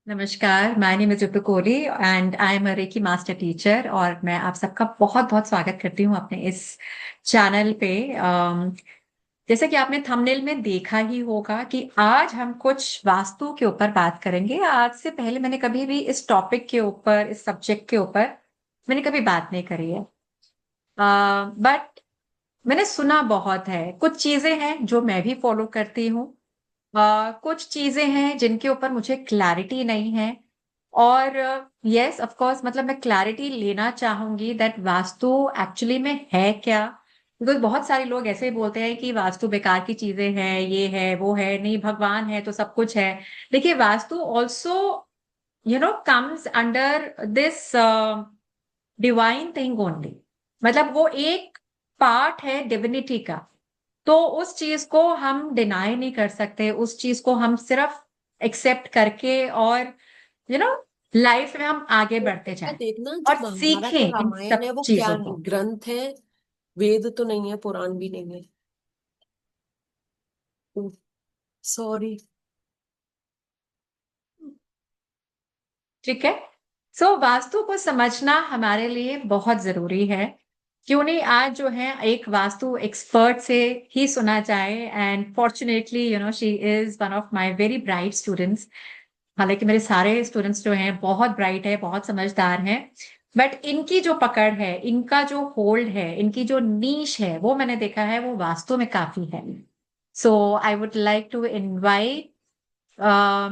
नमस्कार, my name is Ritu Kohli and I am a reiki master teacher. और मैं आप सबका बहुत बहुत स्वागत करती हूँ अपने इस चैनल पे। जैसे कि आपने थंबनेल में देखा ही होगा कि आज हम कुछ वास्तु के ऊपर बात करेंगे। आज से पहले मैंने कभी भी इस टॉपिक के ऊपर, इस सब्जेक्ट के ऊपर मैंने कभी बात नहीं करी है। बट मैंने सुना बहुत है। कुछ चीजें हैं जो मैं भी फॉलो करती हूँ। कुछ चीजें हैं जिनके ऊपर मुझे क्लैरिटी नहीं है। और यस ऑफ कोर्स, मतलब मैं क्लैरिटी लेना चाहूंगी दैट वास्तु एक्चुअली में है क्या। बिकॉज बहुत सारे लोग ऐसे ही बोलते हैं कि वास्तु बेकार की चीजें हैं, ये है वो है, नहीं भगवान है तो सब कुछ है। देखिए, vastu also comes under this divine thing only. मतलब वो एक पार्ट है डिविनिटी का। तो उस चीज को हम डिनाई नहीं कर सकते, उस चीज को हम सिर्फ एक्सेप्ट करके और लाइफ में हम आगे तो बढ़ते क्या जाएं देखना, जो और महाभारत और सीखें इन रामायण सब है वो क्या चीजों है? को। ग्रंथ है? वेद तो नहीं है, पुराण भी नहीं है। सॉरी। ठीक है। सो वास्तु को समझना हमारे लिए बहुत जरूरी है। क्यों नहीं आज जो है एक वास्तु एक्सपर्ट से ही सुना जाए। And fortunately she is one of my very bright students. हालांकि मेरे सारे स्टूडेंट्स जो हैं बहुत ब्राइट है, बहुत समझदार हैं। बट इनकी जो पकड़ है, इनका जो होल्ड है, इनकी जो नीश है, वो मैंने देखा है वो वास्तु में काफी है। So I would like to invite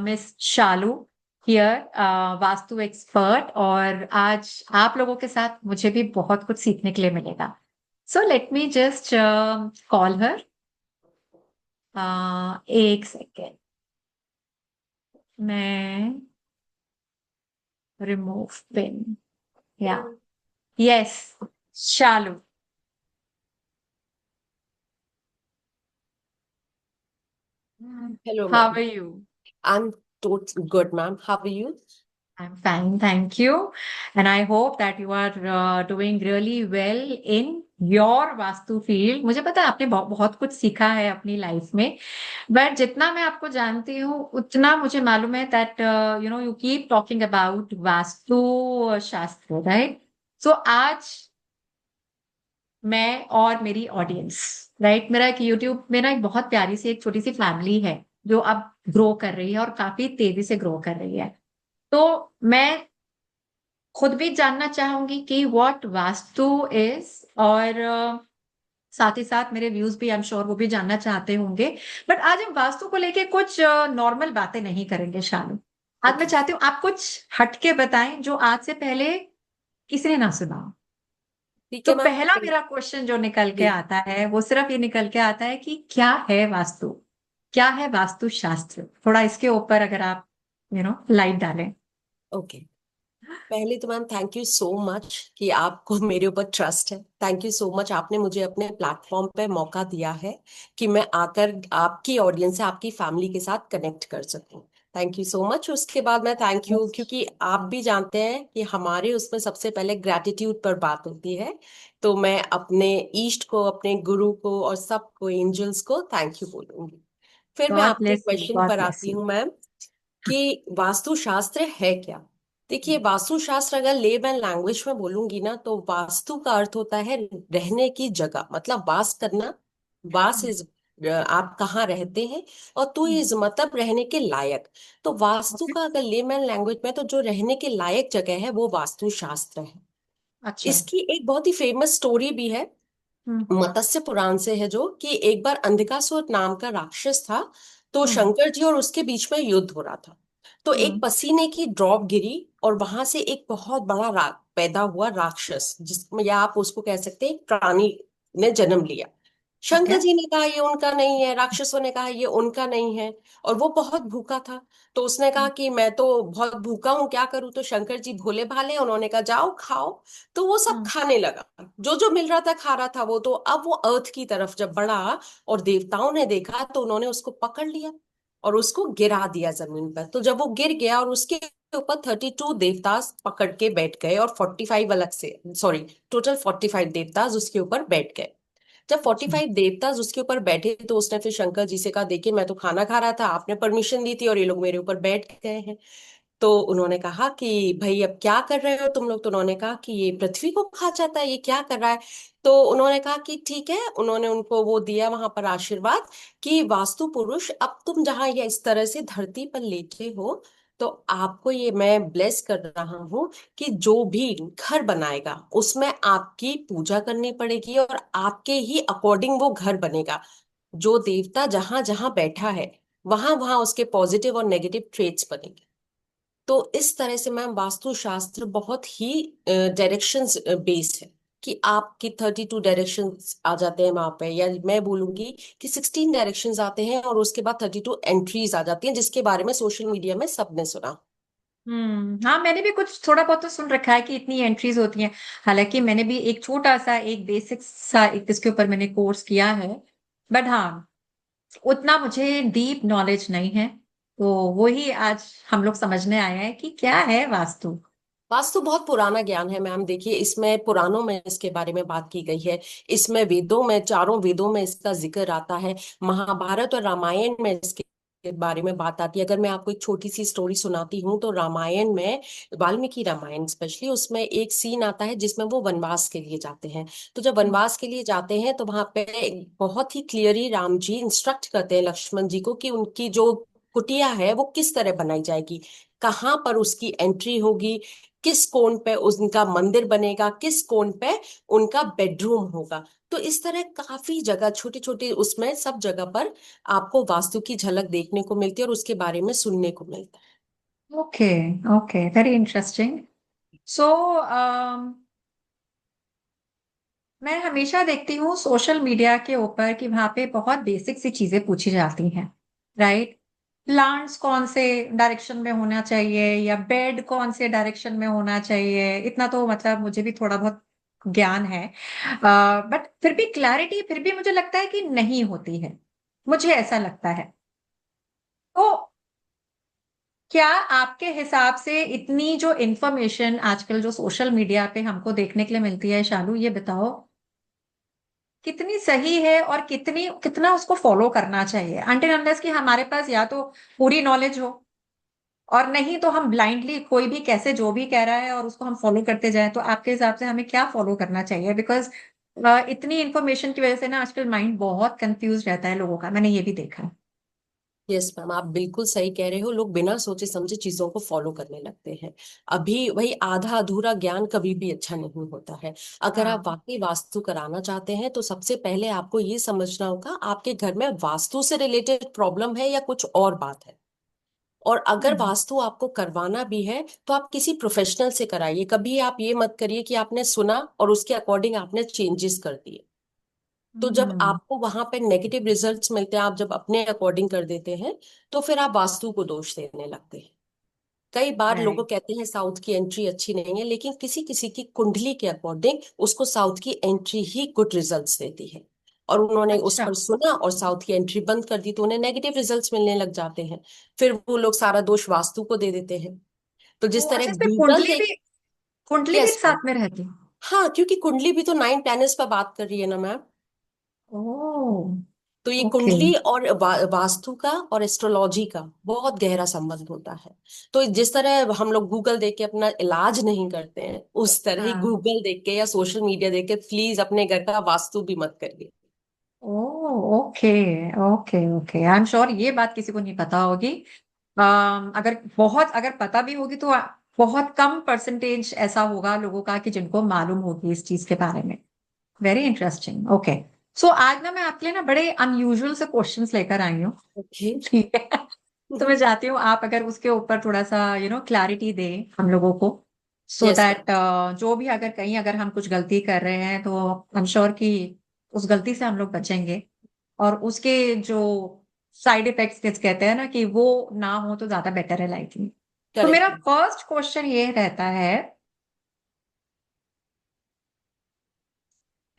miss Shalu here, vastu expert. और आज आप लोगों के साथ मुझे भी बहुत कुछ सीखने के लिए मिलेगा। So let me just call her. एक सेकेंड, मैं remove pin. Yeah yes, Shalu, hello how ma'am. Are you? I am good ma'am, how are you? I'm fine, thank you. And I hope that you are doing really well in your vastu field. मुझे पता है आपने बहुत कुछ सीखा है अपनी life में। बट जितना मैं आपको जानती हूँ उतना मुझे मालूम है that you keep talking about vastu शास्त्र, राइट? सो आज मैं और मेरी ऑडियंस, राइट, मेरा एक यूट्यूब में ना एक बहुत प्यारी सी एक छोटी सी फैमिली है जो अब ग्रो कर रही है और काफी तेजी से ग्रो कर रही है। तो मैं खुद भी जानना चाहूंगी कि व्हाट वास्तु इज। और साथ ही साथ मेरे व्यूज भी, आई एम श्योर, वो भी जानना चाहते होंगे। बट आज हम वास्तु को लेके कुछ नॉर्मल बातें नहीं करेंगे शानू। आज मैं ओके। चाहती हूँ आप कुछ हटके बताएं जो आज से पहले किसी ने ना सुना हो। ठीक तो है मैम। पहला मेरा क्वेश्चन जो निकल के जी। आता है वो सिर्फ ये निकल के आता है कि क्या है वास्तु, क्या है वास्तु शास्त्र। थोड़ा इसके ऊपर अगर आप लाइट डालें। ओके। पहले तो ma'am thank you so much कि आपको मेरे ऊपर ट्रस्ट है। थैंक यू सो मच, आपने मुझे अपने प्लेटफॉर्म पे मौका दिया है कि मैं आकर आपकी ऑडियंस से, आपकी फैमिली के साथ कनेक्ट कर सकूं। Thank you so much. उसके बाद मैं थैंक यू, क्योंकि आप भी जानते हैं कि हमारे उसमें सबसे पहले ग्रैटिट्यूड पर बात होती है। तो मैं अपने ईष्ट को, अपने गुरु को और सबको, एंजल्स को थैंक यू बोलूंगी। फिर मैं गॉड आपके ब्लेस यू, क्वेश्चन गॉड पर ब्लेस आती यू। हूँ मैम कि वास्तुशास्त्र है क्या। देखिए, वास्तुशास्त्र अगर लेमैन लैंग्वेज में बोलूंगी ना, तो वास्तु का अर्थ होता है रहने की जगह, मतलब वास करना। वास इज आप कहाँ रहते हैं, और तू इज मतलब रहने के लायक। तो वास्तु ओके। का अगर लेमैन लैंग्वेज में, तो जो रहने के लायक जगह है वो वास्तुशास्त्र है। अच्छा। इसकी एक बहुत ही फेमस स्टोरी भी है, हम्म। मत्स्य पुराण से है, जो कि एक बार अंधकासुर नाम का राक्षस था। तो हम्म। शंकर जी और उसके बीच में युद्ध हो रहा था। तो एक हम्म। पसीने की ड्रॉप गिरी, और वहां से एक बहुत बड़ा पैदा हुआ राक्षस, जिसमें, या आप उसको कह सकते हैं, एक प्राणी ने जन्म लिया। ठीक शंकर है। जी ने कहा ये उनका नहीं है, राक्षसों ने कहा ये उनका नहीं है। और वो बहुत भूखा था। तो उसने कहा कि मैं तो बहुत भूखा हूं, क्या करूं। तो शंकर जी भोले भाले, उन्होंने कहा जाओ खाओ। तो वो सब हम्म। खाने लगा, जो जो मिल रहा था खा रहा था वो। तो अब वो अर्थ की तरफ जब बढ़ा, और देवताओं ने देखा, तो उन्होंने उसको पकड़ लिया और उसको गिरा दिया जमीन पर। तो जब वो गिर गया, और उसके ऊपर 32 देवतास पकड़ के बैठ गए, और 45 अलग से, सॉरी, टोटल 45 देवतास उसके ऊपर बैठ गए। जब अच्छा। 45 देवतास उसके ऊपर बैठे, तो उसने फिर शंकर जी से कहा, देखिए मैं तो खाना खा रहा था, आपने परमिशन दी थी, और ये लोग मेरे ऊपर बैठ गए हैं। तो उन्होंने कहा कि भाई अब क्या कर रहे हो तुम लोग। तो उन्होंने कहा कि ये पृथ्वी को खा जाता है, ये क्या कर रहा है। तो उन्होंने कहा कि ठीक है, उन्होंने उनको वो दिया वहां पर आशीर्वाद कि वास्तु पुरुष, अब तुम जहां ये इस तरह से धरती पर लेटे हो, तो आपको ये मैं ब्लेस कर रहा हूँ कि जो भी घर बनाएगा उसमें आपकी पूजा करनी पड़ेगी और आपके ही अकॉर्डिंग वो घर बनेगा। जो देवता जहां जहां बैठा है वहां वहां उसके पॉजिटिव और नेगेटिव ट्रेट्स बनेंगे। तो इस तरह से मैम वास्तुशास्त्र बहुत ही डायरेक्शंस बेस्ड है कि आपकी 32 डायरेक्शंस आ जाते हैं वहां पे, या मैं बोलूंगी कि 16 डायरेक्शंस आते हैं और उसके बाद 32 एंट्रीज आ जाती हैं, जिसके बारे में सोशल मीडिया में सबने सुना। हाँ, मैंने भी कुछ थोड़ा बहुत तो सुन रखा है कि इतनी एंट्रीज होती हैं। हालांकि मैंने भी एक छोटा सा एक बेसिक सा एक इसके ऊपर मैंने कोर्स किया है, बट हाँ, उतना मुझे डीप नॉलेज नहीं है। तो वही आज हम लोग समझने आए हैं कि क्या है वास्तु। वास्तु बहुत पुराना ज्ञान है मैम। देखिए, इसमें पुराणों में इसके बारे में बात की गई है, इसमें वेदों में, चारों वेदों में इसका जिक्र आता है, महाभारत और रामायण में इसके बारे में बात आती है। अगर मैं आपको एक छोटी सी स्टोरी सुनाती हूँ, तो रामायण में, वाल्मीकि रामायण स्पेशली, उसमें एक सीन आता है जिसमें वो वनवास के लिए जाते हैं। तो जब वनवास के लिए जाते हैं तो वहां पे बहुत ही क्लियरली राम जी इंस्ट्रक्ट करते हैं लक्ष्मण जी को कि उनकी जो कुटिया है वो किस तरह बनाई जाएगी, कहाँ पर उसकी एंट्री होगी, किस कोण पे उनका मंदिर बनेगा, किस कोण पे उनका बेडरूम होगा। तो इस तरह काफी जगह, छोटी छोटी, उसमें सब जगह पर आपको वास्तु की झलक देखने को मिलती है और उसके बारे में सुनने को मिलता है। Okay, okay, very interesting. So मैं हमेशा देखती हूँ सोशल मीडिया के ऊपर कि वहां पे बहुत बेसिक सी चीजें पूछी जाती हैं, राइट? प्लांट्स कौन से डायरेक्शन में होना चाहिए, या बेड कौन से डायरेक्शन में होना चाहिए, इतना तो मतलब मुझे भी थोड़ा बहुत ज्ञान है। बट फिर भी क्लैरिटी फिर भी मुझे लगता है कि नहीं होती है। मुझे ऐसा लगता है। तो क्या आपके हिसाब से इतनी जो इंफॉर्मेशन आजकल जो सोशल मीडिया पे हमको देखने के लिए मिलती है, शालू, ये बताओ कितनी सही है और कितनी कितना उसको फॉलो करना चाहिए, अनटिल अनलेस कि हमारे पास या तो पूरी नॉलेज हो, और नहीं तो हम ब्लाइंडली कोई भी कैसे जो भी कह रहा है और उसको हम फॉलो करते जाएं। तो आपके हिसाब से हमें क्या फॉलो करना चाहिए? बिकॉज इतनी इंफॉर्मेशन की वजह से ना आजकल माइंड बहुत कंफ्यूज रहता है लोगों का, मैंने ये भी देखा है। यस मैम, आप बिल्कुल सही कह रहे हो। लोग बिना सोचे समझे चीजों को फॉलो करने लगते हैं। अभी वही आधा अधूरा ज्ञान कभी भी अच्छा नहीं होता है। अगर आप हाँ। वाकई वास्तु कराना चाहते हैं तो सबसे पहले आपको ये समझना होगा आपके घर में वास्तु से रिलेटेड प्रॉब्लम है या कुछ और बात है। और अगर हम्म। वास्तु आपको करवाना भी है तो आप किसी प्रोफेशनल से कराइए। कभी आप ये मत करिए कि आपने सुना और उसके अकॉर्डिंग आपने चेंजेस कर दिए। तो जब हम्म। आपको वहां पे नेगेटिव रिजल्ट्स मिलते हैं, आप जब अपने अकॉर्डिंग कर देते हैं, तो फिर आप वास्तु को दोष देने लगते हैं। कई बार लोग राइट। कहते हैं साउथ की एंट्री अच्छी नहीं है, लेकिन किसी किसी की कुंडली के अकॉर्डिंग उसको साउथ की एंट्री ही गुड रिजल्ट्स देती है। और उन्होंने उस अच्छा। पर सुना और साउथ की एंट्री बंद कर दी तो उन्हें नेगेटिव रिजल्ट्स मिलने लग जाते हैं। फिर वो लोग सारा दोष वास्तु को दे देते हैं। तो वो जिस तरह अच्छा, इसमें गूगल कुंडली देख। भी, कुंडली भी यस मैम। साथ में रहती है? हाँ, क्योंकि कुंडली भी तो 9 प्लैनेट्स पर बात कर रही है ना मैम। ओह। तो ये ओके। कुंडली और वास्तु का और एस्ट्रोलॉजी का बहुत गहरा संबंध होता है। तो जिस तरह हम लोग गूगल देख के अपना इलाज नहीं करते हैं, उस तरह ही हाँ। गूगल देख के या सोशल मीडिया देख के प्लीज अपने घर का वास्तु भी मत करिए। Oh, okay, okay, okay, I am sure ये बात किसी को नहीं पता होगी। अगर पता भी होगी तो बहुत कम परसेंटेज ऐसा होगा लोगों का कि जिनको मालूम होगी इस चीज के बारे में। Very interesting. ओके। सो आज ना मैं आपके लिए ना बड़े अनयूजुअल से क्वेश्चंस लेकर आई हूँ। ओके। ठीक है? तो मैं चाहती हूँ आप अगर उसके ऊपर थोड़ा सा क्लैरिटी दें हम लोगों को, सो यस मैम। दैट जो भी अगर कहीं अगर हम कुछ गलती कर रहे हैं तो आई एम श्योर कि उस गलती से हम लोग बचेंगे, और उसके जो साइड इफेक्ट्स कहते हैं ना कि वो ना हो तो ज्यादा बेटर है लाइफ में। तो करेक्ट मेरा मैम। फर्स्ट क्वेश्चन ये रहता है,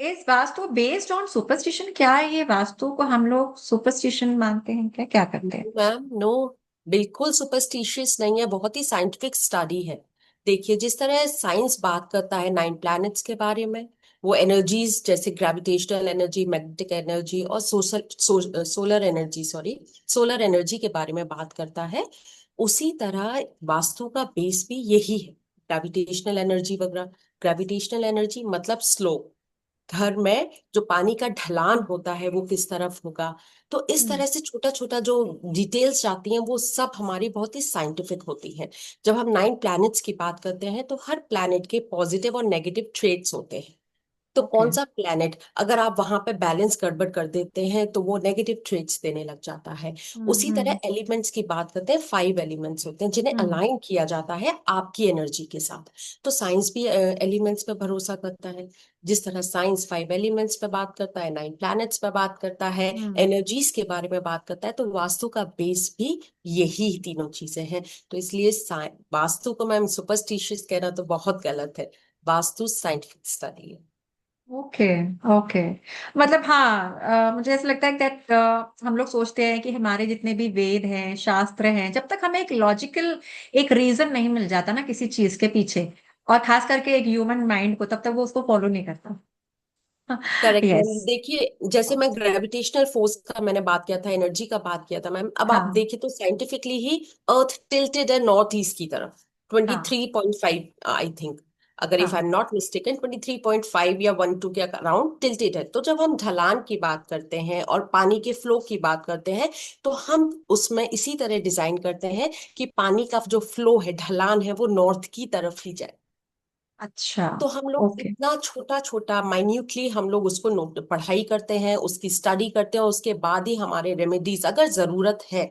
इस वास्तु बेस्ड ऑन सुपरस्टिशन? क्या है ये वास्तु को हम लोग सुपरस्टिशन मानते हैं क्या, क्या करते हैं? मैम नो, बिल्कुल सुपरस्टिशियस नहीं है, बहुत ही साइंटिफिक स्टडी है। देखिए, जिस तरह साइंस बात करता है 9 प्लैनेट्स के बारे में, वो एनर्जीज जैसे ग्रेविटेशनल एनर्जी, मैग्नेटिक एनर्जी और solar energy, sorry, solar energy के बारे में बात करता है। उसी तरह वास्तु का बेस भी यही है, ग्रेविटेशनल एनर्जी वगैरह। ग्रेविटेशनल एनर्जी मतलब स्लो, घर में जो पानी का ढलान होता है वो किस तरफ होगा। तो इस हम्म। तरह से छोटा छोटा जो डिटेल्स जाती हैं वो सब हमारी बहुत ही साइंटिफिक होती है। जब हम 9 प्लैनेट्स की बात करते हैं तो हर प्लैनेट के पॉजिटिव और नेगेटिव ट्रेट्स होते हैं। तो ओके। कौन सा प्लैनेट अगर आप वहां पे बैलेंस गड़बड़ कर देते हैं तो वो नेगेटिव ट्रेट्स देने लग जाता है। उसी तरह हम्म। एलिमेंट्स की बात करते हैं, 5 एलिमेंट्स होते हैं जिन्हें हम्म। अलाइन किया जाता है आपकी एनर्जी के साथ। तो साइंस भी एलिमेंट्स पे भरोसा करता है। जिस तरह साइंस 5 एलिमेंट्स पे बात करता है, 9 प्लैनेट्स पे बात करता है, हम्म। एनर्जीज के बारे में बात करता है, तो वास्तु का बेस भी यही तीनों चीजें हैं। तो इसलिए वास्तु को मैम सुपरस्टिशियस कहना तो बहुत गलत है। वास्तु साइंटिफिक स्टडी है। ओके। ओके। मतलब हाँ, मुझे ऐसा लगता है दैट हम लोग सोचते हैं कि हमारे जितने भी वेद हैं, शास्त्र हैं, जब तक हमें एक लॉजिकल एक रीजन नहीं मिल जाता ना किसी चीज के पीछे, और खास करके एक ह्यूमन माइंड को, तब तक वो उसको फॉलो नहीं करता। Correct ma'am. यस। देखिए जैसे मैं ग्रेविटेशनल फोर्स का मैंने बात किया था, एनर्जी का बात किया था मैम, अब आप हाँ। देखिए तो साइंटिफिकली ही अर्थ टिल्टेड है नॉर्थ ईस्ट की तरफ, हाँ। 23.5 आई थिंक, अगर इफ आई हाँ। एम नॉट मिस्टेकन 23.5 या 12 के अराउंड टिल्टेड है। तो जब हम ढलान की बात करते हैं और पानी के फ्लो की बात करते हैं तो हम उसमें इसी तरह डिजाइन करते हैं कि पानी का जो फ्लो है, ढलान है, वो नॉर्थ की तरफ ही जाए। अच्छा। तो हम लोग ओके। इतना छोटा छोटा माइन्यूटली हम लोग उसको नोट पढ़ाई करते हैं, उसकी स्टडी करते हैं, उसके बाद ही हमारे रेमेडीज अगर जरूरत है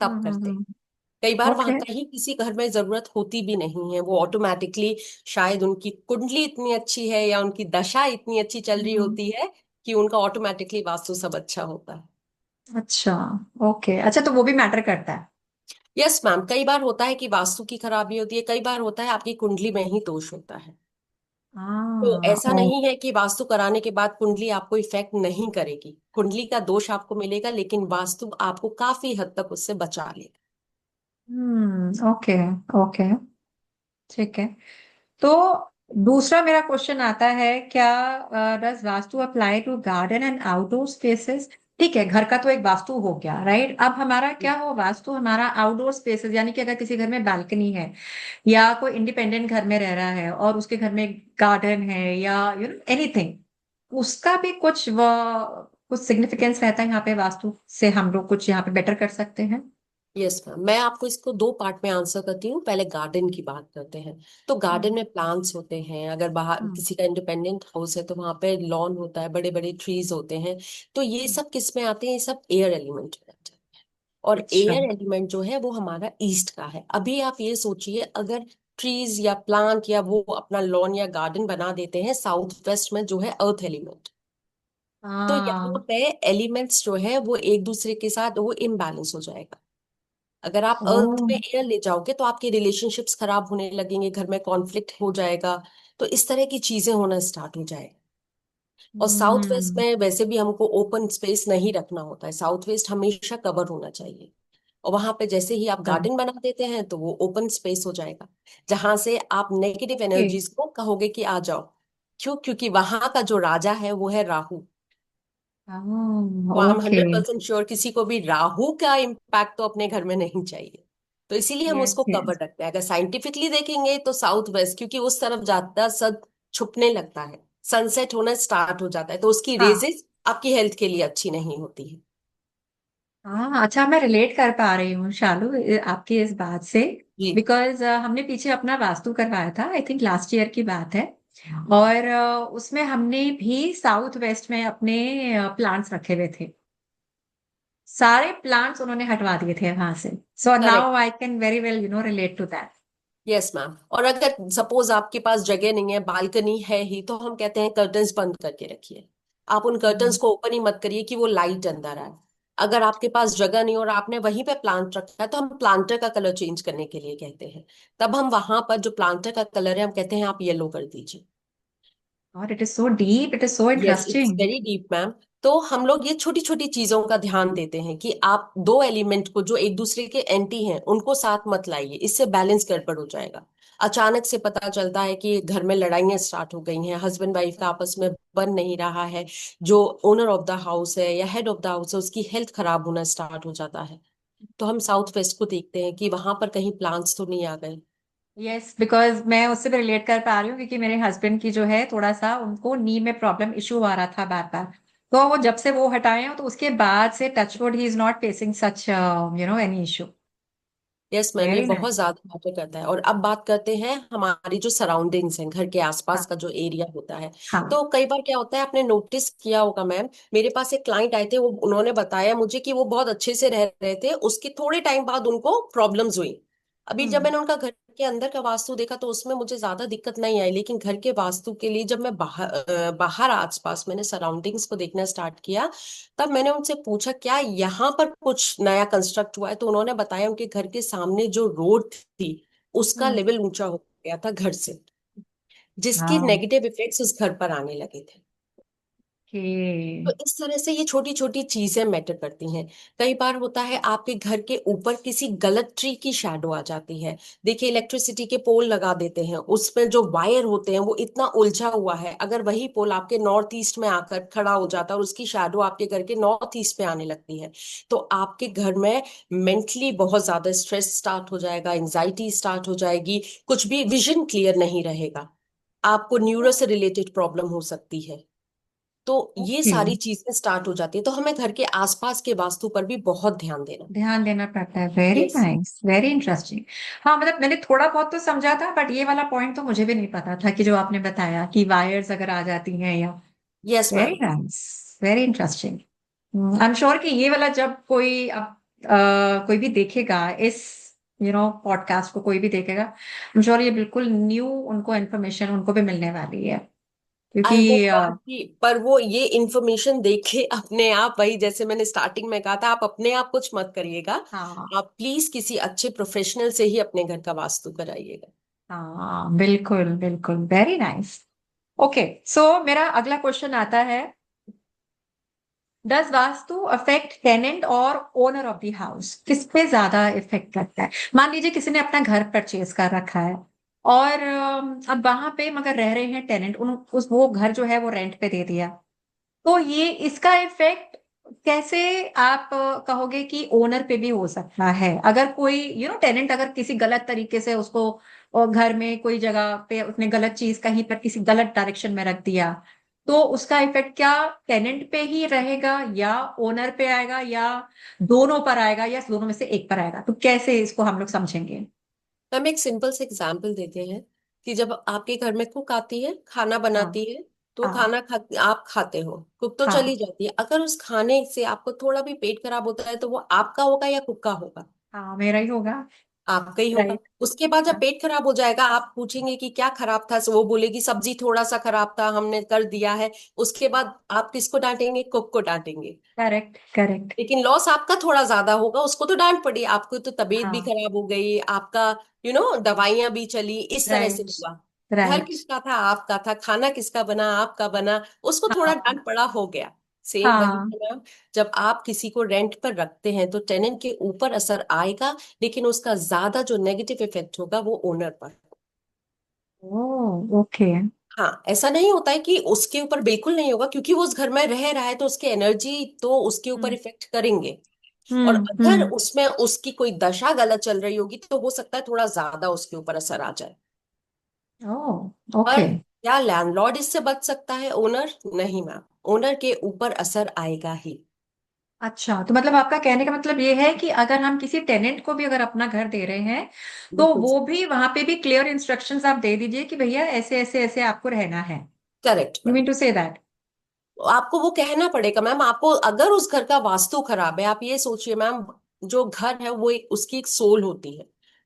तब करते हैं। हम्म। कई बार वहां ओके। कहीं किसी घर में जरूरत होती भी नहीं है, वो ऑटोमेटिकली शायद उनकी कुंडली इतनी अच्छी है या उनकी दशा इतनी अच्छी चल रही हम्म। होती है कि उनका ऑटोमेटिकली वास्तु सब अच्छा होता है। अच्छा। ओके। अच्छा, तो वो भी मैटर करता है। यस मैम, कई बार होता है कि वास्तु की खराबी होती है, कई बार होता है आपकी कुंडली में ही दोष होता है। तो हाँ। ऐसा नहीं है कि वास्तु कराने के बाद कुंडली आपको इफेक्ट नहीं करेगी, कुंडली का दोष आपको मिलेगा लेकिन वास्तु आपको काफी हद तक उससे बचा लेगा। ओके। ओके। ठीक है। तो दूसरा मेरा क्वेश्चन आता है, क्या does Vastu apply to garden and outdoor spaces? ठीक है, घर का तो एक वास्तु हो गया, राइट? अब हमारा क्या हो, वास्तु हमारा आउटडोर स्पेसेस, यानी कि अगर किसी घर में बालकनी है या कोई इंडिपेंडेंट घर में रह रहा है और उसके घर में गार्डन है या एनीथिंग, उसका भी कुछ सिग्निफिकेंस रहता है यहाँ पे, वास्तु से हम लोग कुछ यहाँ पे बेटर कर सकते हैं? यस मैम, मैं आपको इसको 2 पार्ट में आंसर करती हूँ। पहले गार्डन की बात करते हैं। तो गार्डन हम्म। में प्लांट्स होते हैं, अगर बाहर हम्म। किसी का इंडिपेंडेंट हाउस है तो वहां पे लॉन होता है, बड़े बड़े ट्रीज होते हैं। तो ये हम्म। सब किस में आते हैं? ये सब एयर एलिमेंट में आते हैं। और अच्छा। एयर एलिमेंट जो है वो हमारा ईस्ट का है। अभी आप ये सोचिए, अगर ट्रीज या प्लांट या वो अपना लॉन या गार्डन बना देते हैं साउथ वेस्ट में जो है अर्थ एलिमेंट, तो यहाँ हाँ। पे एलिमेंट्स जो है वो एक दूसरे के साथ वो इम्बैलेंस हो जाएगा। अगर आप अर्थ ओ। में एयर ले जाओगे तो आपके रिलेशनशिप्स खराब होने लगेंगे, घर में कॉन्फ्लिक्ट हो जाएगा। तो इस तरह की चीजें होना स्टार्ट हो जाएगा। और साउथ वेस्ट हम्म। में वैसे भी हमको ओपन स्पेस नहीं रखना होता है, साउथ वेस्ट हमेशा कवर होना चाहिए। और वहां पे जैसे ही आप गार्डन बना देते हैं तो वो ओपन स्पेस हो जाएगा, जहां से आप नेगेटिव ओके। एनर्जीज को कहोगे कि आ जाओ। क्यों? क्योंकि वहां का जो राजा है वो है राहु। तो आई एम ओके। 100% श्योर किसी को भी राहु का इम्पैक्ट तो अपने घर में नहीं चाहिए। तो इसीलिए हम यस। उसको कवर यस। रखते हैं। अगर साइंटिफिकली देखेंगे तो साउथ वेस्ट, क्योंकि उस तरफ जाता सब छुपने लगता है, सनसेट होना स्टार्ट हो जाता है, तो उसकी हाँ। रेजेस आपकी हेल्थ के लिए अच्छी नहीं होती है। हाँ, अच्छा, मैं रिलेट कर पा रही हूँ शालू आपकी इस बात से। जी। बिकॉज हमने पीछे अपना वास्तु करवाया था, आई थिंक लास्ट ईयर की बात है। और उसमें हमने भी साउथ वेस्ट में अपने प्लांट्स रखे हुए थे। सारे प्लांट्स उन्होंने हटवा दिए थे वहां से। So correct. Now I can very well relate to that. Yes ma'am. और अगर सपोज आपके पास जगह नहीं है, बालकनी है ही, तो हम कहते हैं कर्टन्स बंद करके रखिए। आप उन कर्टन्स को ओपन ही मत करिए कि वो लाइट अंदर आए। अगर आपके पास जगह नहीं और आपने वहीं पे प्लांट रखा है तो हम प्लांटर का कलर चेंज करने के लिए कहते हैं। तब हम वहां पर जो प्लांटर का कलर है हम कहते हैं आप येलो कर दीजिए। और it is so deep, it is so yes, it's interesting. Very deep ma'am. तो हम लोग ये छोटी छोटी चीजों का ध्यान देते हैं कि आप दो एलिमेंट को जो एक दूसरे के एंटी हैं उनको साथ मत लाइए, इससे बैलेंस गड़बड़ हो जाएगा। अचानक से पता चलता है कि घर में लड़ाइयां स्टार्ट हो गई हैं, हस्बैंड वाइफ का आपस में बन नहीं रहा है, जो ओनर ऑफ द हाउस है या हेड ऑफ द हाउस है उसकी हेल्थ खराब होना स्टार्ट हो जाता है। तो हम साउथ वेस्ट को देखते हैं कि वहां पर कहीं प्लांट्स तो नहीं आ गए। यस, बिकॉज मैं उससे भी रिलेट कर पा रही हूँ, क्योंकि मेरे हस्बैंड की जो है थोड़ा सा उनको नी में प्रॉब्लम इशू आ रहा था बार बार। तो वो जब से वो हटाए हैं तो उसके बाद से टचवुड ही is not facing such any issue. Yes ma'am, ये वेरी बहुत नाइस। ज्यादा मैटर करता है। और अब बात करते हैं हमारी जो सराउंडिंग्स हैं, घर के आसपास हाँ का जो एरिया होता है। हाँ। तो कई बार क्या होता है, आपने नोटिस किया होगा मैम, मेरे पास एक क्लाइंट आए थे, वो उन्होंने बताया मुझे कि वो बहुत अच्छे से रह रहे थे, उसके थोड़े टाइम बाद उनको प्रॉब्लम्स हुई। अभी जब हम्म मैंने उनका घर के अंदर का वास्तु देखा तो उसमें मुझे ज्यादा दिक्कत नहीं आई, लेकिन घर के वास्तु के लिए जब मैं बाहर आसपास मैंने सराउंडिंग्स को देखना स्टार्ट किया, तब मैंने उनसे पूछा क्या यहाँ पर कुछ नया कंस्ट्रक्ट हुआ है। तो उन्होंने बताया उनके घर के सामने जो रोड थी उसका हम्म। लेवल ऊंचा हो गया था घर से, जिसके हाँ। नेगेटिव इफेक्ट्स उस घर पर आने लगे थे। तो ओके। इस तरह से ये छोटी छोटी चीजें मैटर करती हैं। कई बार होता है आपके घर के ऊपर किसी गलत ट्री की शैडो आ जाती है। देखिए इलेक्ट्रिसिटी के पोल लगा देते हैं, उसमें जो वायर होते हैं वो इतना उलझा हुआ है, अगर वही पोल आपके नॉर्थ ईस्ट में आकर खड़ा हो जाता है और उसकी शैडो आपके घर के नॉर्थ ईस्ट में आने लगती है, तो आपके घर में मेंटली बहुत ज्यादा स्ट्रेस स्टार्ट हो जाएगा, एंजाइटी स्टार्ट हो जाएगी, कुछ भी विजन क्लियर नहीं रहेगा, आपको न्यूरो से रिलेटेड प्रॉब्लम हो सकती है। तो ये ओके। सारी चीजें स्टार्ट हो जाती है, तो हमें घर के आसपास के वास्तु पर भी बहुत ध्यान देना। ध्यान देना पड़ता है। Very yes. Nice, very interesting. हाँ, मतलब मैंने थोड़ा बहुत तो समझा था, बट ये वाला पॉइंट तो मुझे भी नहीं पता था कि जो आपने बताया कि वायर्स अगर आ जाती हैं या। Yes very ma'am. Nice, very interesting. I am sure कि ये वाला जब कोई अब कोई भी देखेगा इस पॉडकास्ट को, कोई भी देखेगा, आई एम श्योर ये बिल्कुल न्यू उनको इन्फॉर्मेशन उनको भी मिलने वाली है, आई होप क्योंकि मैम कि पर वो ये इंफॉर्मेशन देखे अपने आप, वही जैसे मैंने स्टार्टिंग में कहा था, आप अपने आप कुछ मत करिएगा, हाँ आप प्लीज किसी अच्छे प्रोफेशनल से ही अपने घर का वास्तु कराइएगा। हाँ, बिल्कुल बिल्कुल, वेरी नाइस। ओके, सो मेरा अगला क्वेश्चन आता है, डज वास्तु अफेक्ट टेनेंट और ओनर ऑफ द हाउस? किस पे ज्यादा इफेक्ट करता है? मान लीजिए किसी ने अपना घर परचेज कर रखा है, और अब वहां पे मगर रह रहे हैं टेनेंट, उन उस वो घर जो है वो रेंट पे दे दिया, तो ये इसका इफेक्ट कैसे आप कहोगे कि ओनर पे भी हो सकता है? अगर कोई टेनेंट अगर किसी गलत तरीके से उसको, और घर में कोई जगह पे उसने गलत चीज कहीं पर किसी गलत डायरेक्शन में रख दिया, तो उसका इफेक्ट क्या टेनेंट पे ही रहेगा या ओनर पे आएगा या दोनों पर आएगा या दोनों में से एक पर आएगा? तो कैसे इसको हम लोग समझेंगे? हम एक सिंपल से एग्जाम्पल देते हैं कि जब आपके घर में कुक आती है, खाना हाँ बनाती है, तो हाँ आप खाते हो, कुक तो हाँ चली जाती है, अगर उस खाने से आपको थोड़ा भी पेट खराब होता है तो वो आपका होगा या कुक का होगा? हाँ, मेरा ही होगा। आपका ही होगा। राइट। उसके बाद जब पेट खराब हो जाएगा, आप पूछेंगे कि क्या खराब था, तो वो बोलेगी सब्जी थोड़ा सा खराब था, हमने कर दिया है। उसके बाद आप किसको डांटेंगे? कुक को डांटेंगे। Correct correct. लेकिन लॉस आपका थोड़ा ज्यादा होगा, उसको तो डांट पड़ी, आपको तो तबीयत भी हाँ। खराब हो गई, आपका दवाइयां भी चली, इस तरह से राइट हुआ। घर राइट। किसका था? आपका था। खाना किसका बना? आपका बना। उसको थोड़ा हाँ डांट पड़ा, हो गया। सेम वही हाँ। है मैम, जब आप किसी को रेंट पर रखते हैं तो टेनेंट के ऊपर असर आएगा, लेकिन उसका ज्यादा जो नेगेटिव इफेक्ट होगा वो ओनर पर। ओ, ओके। हाँ, ऐसा नहीं होता है कि उसके ऊपर बिल्कुल नहीं होगा, क्योंकि वो उस घर में रह रहा है तो उसके एनर्जी तो उसके ऊपर हम्म इफेक्ट करेंगे। और अगर हम्म। उसमें उसकी कोई दशा गलत चल रही होगी तो हो सकता है थोड़ा ज्यादा उसके ऊपर असर आ जाए। ओ, पर ओके। क्या लैंडलॉर्ड इससे बच सकता है? ओनर नहीं मैम, ओनर के ऊपर असर आएगा ही। अच्छा, तो मतलब आपका कहने का मतलब ये है कि अगर हम किसी टेनेंट को भी अगर अपना घर दे रहे हैं, तो बिल्कुल। वो भी वहां पे भी क्लियर इंस्ट्रक्शंस आप दे दीजिए कि भैया ऐसे ऐसे ऐसे आपको रहना है। Correct you ma'am. Mean to say that? आपको वो कहना पड़ेगा मैम, आपको अगर उस घर का वास्तु खराब है, आप ये सोचिए मैम, जो घर है वो उसकी एक सोल होती है,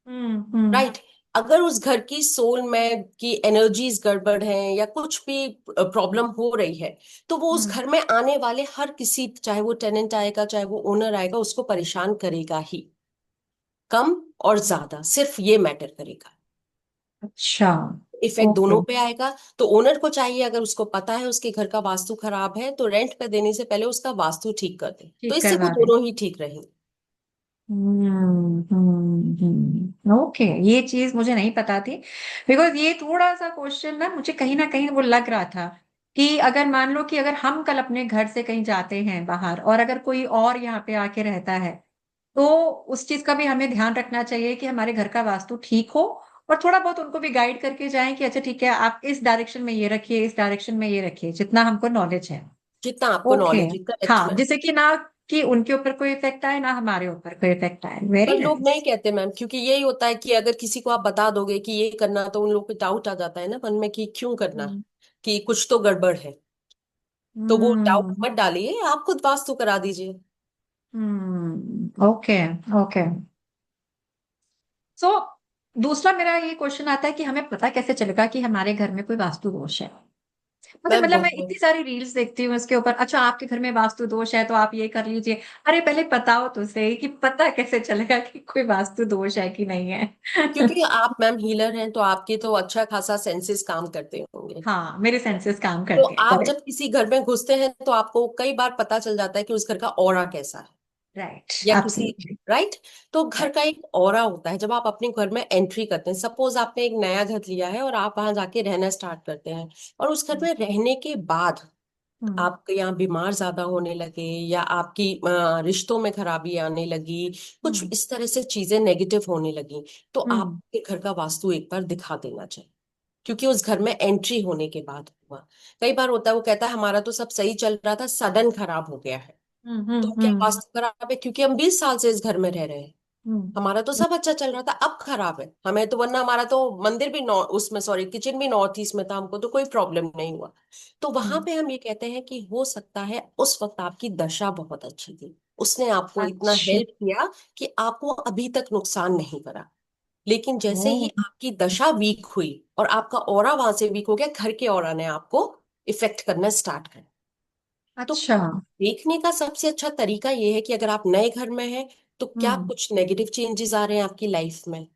हम्म। राइट? अगर उस घर की सोल में की एनर्जीज गड़बड़ है या कुछ भी प्रॉब्लम हो रही है, तो वो उस हम्म। घर में आने वाले हर किसी, चाहे वो टेनेंट आएगा चाहे वो ओनर आएगा, उसको परेशान करेगा ही। कम और ज्यादा सिर्फ ये मैटर करेगा। अच्छा। Effect okay. दोनों पे आएगा। तो ओनर को चाहिए, अगर उसको पता है उसके घर का वास्तु खराब है, तो रेंट पे देने से पहले उसका वास्तु ठीक कर दे, तो ठीक इससे वो करवा दें। दोनों ही ठीक रहेंगे। ओके, ये चीज मुझे नहीं पता थी। बिकॉज ये थोड़ा सा क्वेश्चन ना कहीं वो लग रहा था कि अगर मान लो कि अगर हम कल अपने घर से कहीं जाते हैं बाहर, और अगर कोई और यहाँ पे आके रहता है, तो उस चीज का भी हमें ध्यान रखना चाहिए कि हमारे घर का वास्तु ठीक हो, और थोड़ा बहुत उनको भी गाइड करके जाएं कि अच्छा ठीक है, आप इस डायरेक्शन में ये रखिए, इस डायरेक्शन में ये रखिए, जितना हमको नॉलेज है। जितना आपको ओके। नॉलेज है, करेक्ट हाँ, मैम। जिससे कि ना कि उनके ऊपर कोई इफेक्ट आए, ना हमारे ऊपर कोई इफेक्ट आए। वेरी पर लोग नाइस। नहीं कहते मैम, क्योंकि यही होता है कि अगर किसी को आप बता दोगे कि ये करना, तो उन लोगों को डाउट आ जाता है ना मन में कि क्यों करना, हम्म। कि कुछ तो गड़बड़ है। तो वो डाउट मत डालिए, आप खुद वास्तु करा दीजिए। ओके। ओके। सो दूसरा मेरा ये क्वेश्चन आता है कि हमें पता कैसे चलेगा कि हमारे घर में कोई वास्तु दोष है। मुझे मैं मतलब मैं बहुत इतनी सारी रील्स देखती हूँ इसके ऊपर, अच्छा आपके घर में वास्तु दोष है तो आप ये कर लीजिए। अरे पहले बताओ तो सही कि पता कैसे चलेगा कि कोई वास्तु दोष है कि नहीं है। क्योंकि आप मैम हीलर हैं, तो आपके तो अच्छा खासा सेंसेस काम करते होंगे। हाँ, मेरे सेंसेस काम तो करते हैं, आप करेक्ट। जब किसी घर में घुसते हैं तो आपको कई बार पता चल जाता है कि उस घर का ऑरा कैसा है, राइट। या किसी, एब्सोल्युटली। राइट। तो घर का एक ऑरा होता है जब आप अपने घर में एंट्री करते हैं। सपोज आपने एक नया घर लिया है और आप वहां जाके रहना स्टार्ट करते हैं, और उस घर में रहने के बाद आपके यहाँ बीमार ज्यादा होने लगे, या आपकी रिश्तों में खराबी आने लगी, कुछ इस तरह से चीजें नेगेटिव होने लगी, तो आपके घर का वास्तु एक बार दिखा देना चाहिए। क्योंकि उस घर में एंट्री होने के बाद हुआ। कई बार होता है वो कहता है हमारा तो सब सही चल रहा था, सडन खराब हो गया है। तो क्या वास्तु खराब है? क्योंकि हम 20 साल से इस घर में रह रहे हैं, हमारा तो सब अच्छा चल रहा था, अब खराब है हमें तो, वरना हमारा तो मंदिर भी नॉर्थ उसमें, सॉरी किचन भी नॉर्थ ईस्ट में था, हमको तो कोई प्रॉब्लम नहीं हुआ। तो वहां पे हम ये कहते हैं कि हो सकता है उस वक्त आपकी दशा बहुत अच्छी थी, उसने आपको इतना अच्छा। हेल्प किया कि आपको अभी तक नुकसान नहीं करा। लेकिन जैसे ही ओ। आपकी दशा वीक हुई और आपका ऑरा वहां से वीक हो गया, घर के ऑरा ने आपको इफेक्ट करना स्टार्ट कर। तो अच्छा। देखने का सबसे अच्छा तरीका ये है कि अगर आप नए घर में हैं, तो क्या हम्म। कुछ नेगेटिव चेंजेस आ रहे हैं आपकी लाइफ में?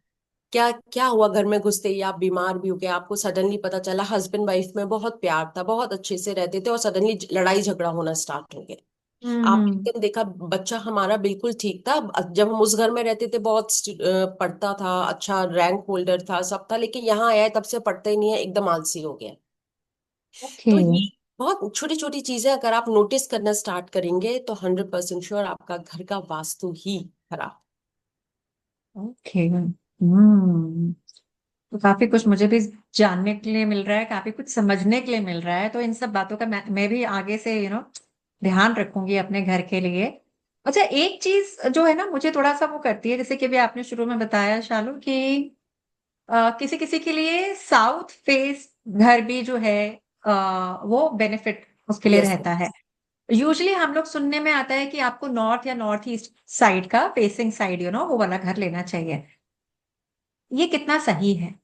क्या क्या हुआ घर में घुसते ही आप बीमार भी हो गए, आपको सडनली पता चला हस्बैंड वाइफ में बहुत प्यार था, बहुत अच्छे से रहते थे, और सडनली लड़ाई झगड़ा होना स्टार्ट हो गया। आप हम्म। एकदम देखा बच्चा हमारा बिल्कुल ठीक था, जब हम उस घर में रहते थे बहुत पढ़ता था, अच्छा रैंक होल्डर था, सब था, लेकिन यहाँ आया है तब से पढ़ता ही नहीं है, एकदम आलसी हो गया। ओके। तो ये बहुत छोटी छोटी चीजें अगर आप नोटिस करना स्टार्ट करेंगे, तो 100% श्योर आपका घर का वास्तु ही खराब। ओके। तो काफी कुछ मुझे भी जानने के लिए मिल रहा है, काफी कुछ समझने के लिए मिल रहा है, तो इन सब बातों का मैं भी आगे से ध्यान रखूंगी अपने घर के लिए। अच्छा, एक चीज जो है ना मुझे थोड़ा सा वो करती है, जैसे कि अभी आपने शुरू में बताया शालू कि किसी किसी के लिए साउथ फेस घर भी जो है वो बेनिफिट उसके लिए यस। रहता है। यूजुअली हम लोग सुनने में आता है कि आपको नॉर्थ या नॉर्थ ईस्ट साइड का फेसिंग साइड वो वाला घर लेना चाहिए। ये कितना सही है?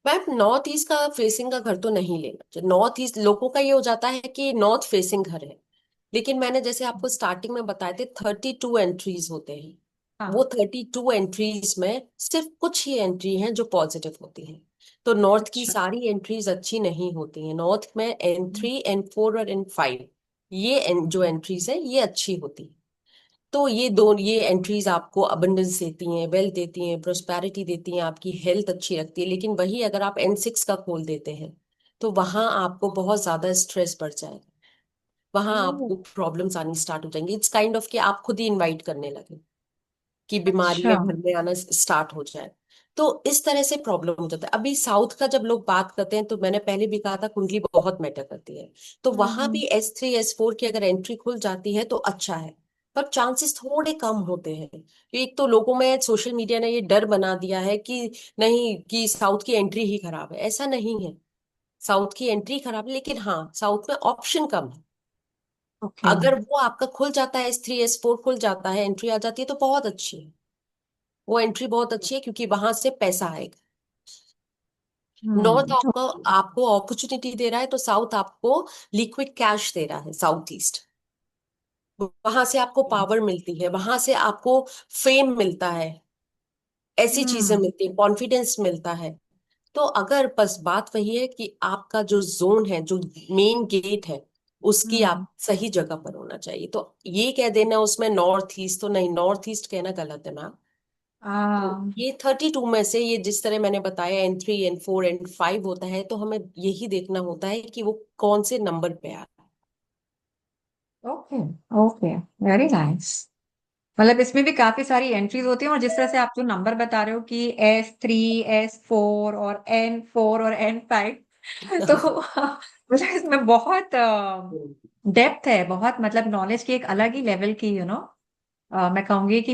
मैम नॉर्थ ईस्ट का फेसिंग का घर तो नहीं लेना चाहिए। नॉर्थ ईस्ट लोगों का ये हो जाता है कि नॉर्थ फेसिंग घर है, लेकिन मैंने जैसे आपको स्टार्टिंग में बताए थे 32 एंट्रीज होते हैं। वो हाँ। 32 एंट्रीज में सिर्फ कुछ ही एंट्री हैं जो पॉजिटिव होती हैं। तो नॉर्थ की अच्छा। सारी एंट्रीज अच्छी नहीं होती हैं। नॉर्थ में N3 N4 और N5, ये जो एंट्रीज है ये अच्छी होती है। तो ये एंट्रीज आपको अबंडेंस देती हैं, वेल्थ देती हैं, प्रोस्पैरिटी देती हैं, आपकी हेल्थ अच्छी रखती है। लेकिन वही अगर आप N6 का खोल देते हैं, तो वहां आपको बहुत ज्यादा स्ट्रेस बढ़ जाएगा, वहां ओह। आपको प्रॉब्लम्स आनी स्टार्ट हो जाएंगी। इट्स काइंड ऑफ कि आप खुद ही इनवाइट करने लगे कि अच्छा। बीमारियां घर में आना स्टार्ट हो जाए। तो इस तरह से प्रॉब्लम हो जाता है। अभी साउथ का जब लोग बात करते हैं, तो मैंने पहले भी कहा था कुंडली बहुत मैटर करती है। तो वहां हम्म। भी S3 S4 की अगर एंट्री खुल जाती है तो अच्छा है, पर चांसेस थोड़े कम होते हैं। एक तो लोगों में सोशल मीडिया ने ये डर बना दिया है कि नहीं, कि साउथ की एंट्री ही खराब है। ऐसा नहीं है, साउथ की एंट्री खराब है, लेकिन हाँ साउथ में ऑप्शन कम है। ओके। अगर वो आपका खुल जाता है, S3 S4 खुल जाता है, एंट्री आ जाती है, तो बहुत अच्छी है। वो एंट्री बहुत अच्छी है क्योंकि वहां से पैसा आएगा। नॉर्थ आपको ओके। आपको अपॉर्चुनिटी दे रहा है, तो साउथ आपको लिक्विड कैश दे रहा है। साउथ ईस्ट वहां से आपको पावर मिलती है, वहां से आपको फेम मिलता है, ऐसी चीजें हम्म। मिलती है, कॉन्फिडेंस मिलता है। तो अगर बस बात वही है कि आपका जो जोन है, जो मेन गेट है, उसकी हम्म। आप सही जगह पर होना चाहिए। तो ये कह देना उसमें नॉर्थ ईस्ट, तो नहीं, नॉर्थ ईस्ट कहना गलत है मैम। तो आ, ये 32 में से ये जिस तरह मैंने बताया N3 N4 N5 होता है, तो हमें यही देखना होता है कि वो कौन से नंबर पे आ रहा है। ओके। ओके। Very nice. मतलब इसमें भी काफी सारी एंट्रीज होती हैं, और जिस तरह से आप जो नंबर बता रहे हो कि S3 S4 और N4 और N5, तो मतलब इसमें बहुत डेप्थ है, बहुत मतलब नॉलेज की एक अलग ही लेवल की, मैं कहूंगी कि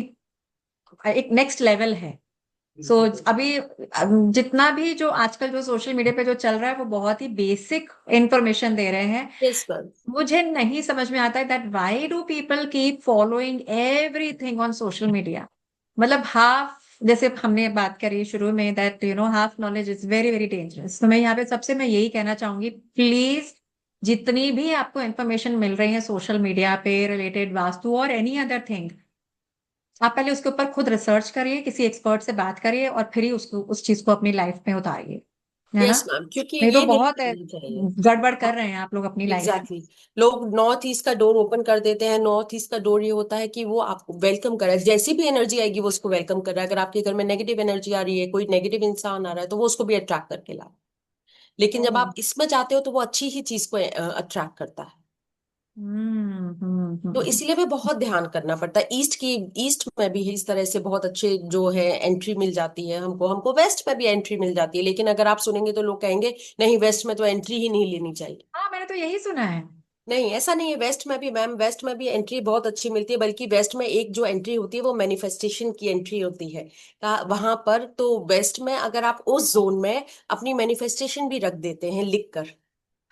एक नेक्स्ट लेवल है। सो अभी जितना भी जो आजकल जो सोशल मीडिया पे जो चल रहा है वो बहुत ही बेसिक इंफॉर्मेशन दे रहे हैं। Yes ma'am. मुझे नहीं समझ में आता है that why do people keep following everything on social media. मतलब हाफ, जैसे हमने बात करी शुरू में that half knowledge is very very dangerous, तो मैं यहाँ पे सबसे मैं यही कहना चाहूंगी, प्लीज जितनी भी आपको इंफॉर्मेशन मिल रही है सोशल मीडिया पे रिलेटेड वास्तु और एनी अदर थिंग, आप पहले उसके ऊपर खुद रिसर्च करिए, किसी एक्सपर्ट से बात करिए, और फिर ही उसको उस चीज को अपनी लाइफ में उतारिए, है ना। यस मैम, क्योंकि नहीं तो ये नहीं बहुत है, करना चाहिए। गड़बड़ कर रहे हैं आप लोग अपनी लाइफ में। Exactly exactly. लोग नॉर्थ ईस्ट का डोर ओपन कर देते हैं। नॉर्थ ईस्ट का डोर ये होता है कि वो आपको वेलकम कर रहा है, जैसी भी एनर्जी आएगी वो उसको वेलकम कर रहा है। अगर आपके घर में नेगेटिव एनर्जी आ रही है, कोई नेगेटिव इंसान आ रहा है, तो वो उसको भी अट्रैक्ट करके ला रहा है। लेकिन जब ओह। आप इसमें जाते हो तो वो अच्छी ही चीज को अट्रैक्ट करता है। तो हम्म। इसीलिए भी बहुत ध्यान करना पड़ता है। ईस्ट में भी इस तरह से बहुत अच्छे जो है एंट्री मिल जाती है हमको। हमको वेस्ट में भी एंट्री मिल जाती है, लेकिन अगर आप सुनेंगे तो लोग कहेंगे नहीं, वेस्ट में तो एंट्री ही नहीं लेनी चाहिए। हाँ, मैंने तो यही सुना है। नहीं, ऐसा नहीं है। वेस्ट में भी मैम, वेस्ट में भी एंट्री बहुत अच्छी मिलती है। बल्कि वेस्ट में एक जो एंट्री होती है वो मैनिफेस्टेशन की एंट्री होती है। वहां पर तो वेस्ट में अगर आप उस जोन में अपनी मैनिफेस्टेशन भी रख देते हैं लिख कर, तो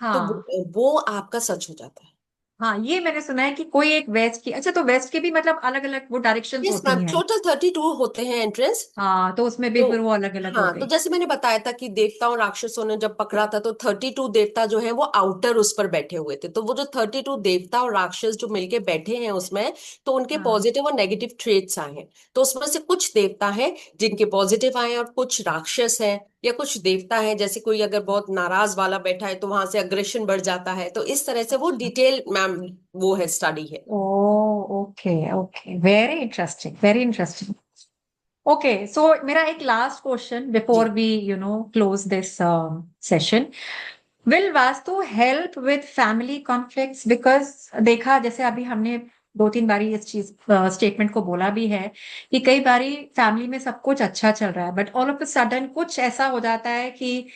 हाँ वो आपका सच हो जाता है। हाँ, ये मैंने सुना है कि कोई एक वेस्ट की, अच्छा, तो वेस्ट के भी मतलब अलग अलग वो डायरेक्शंस यस होती मैम, हैं। टोटल 32 होते हैं एंट्रेंस। हाँ, तो उसमें भी तो फिर वो अलग अलग हो हाँ, तो गई। जैसे मैंने बताया था कि देवताओं राक्षसों ने जब पकड़ा था तो 32 देवता जो है वो आउटर उस पर बैठे हुए थे। तो वो जो 32 देवता और राक्षस जो मिलके बैठे हैं उसमें, तो उनके हाँ। पॉजिटिव और नेगेटिव ट्रेट्स आए हैं। तो उसमें से कुछ देवता हैं जिनके पॉजिटिव आए हैं, और कुछ राक्षस हैं, या कुछ देवता हैं जैसे कोई अगर बहुत नाराज वाला बैठा है तो वहां से अग्रेशन बढ़ जाता है। तो इस तरह से वो अच्छा। डिटेल मैम वो है, स्टडी है। Oh, okay okay, very interesting, very interesting. Okay, so मेरा एक लास्ट क्वेश्चन बिफोर जी। We close this session. Will vastu help with family conflicts? Because देखा, जैसे अभी हमने दो तीन बारी इस चीज स्टेटमेंट को बोला भी है कि कई बारी फैमिली में सब कुछ अच्छा चल रहा है, but all of a sudden कुछ ऐसा हो जाता है कि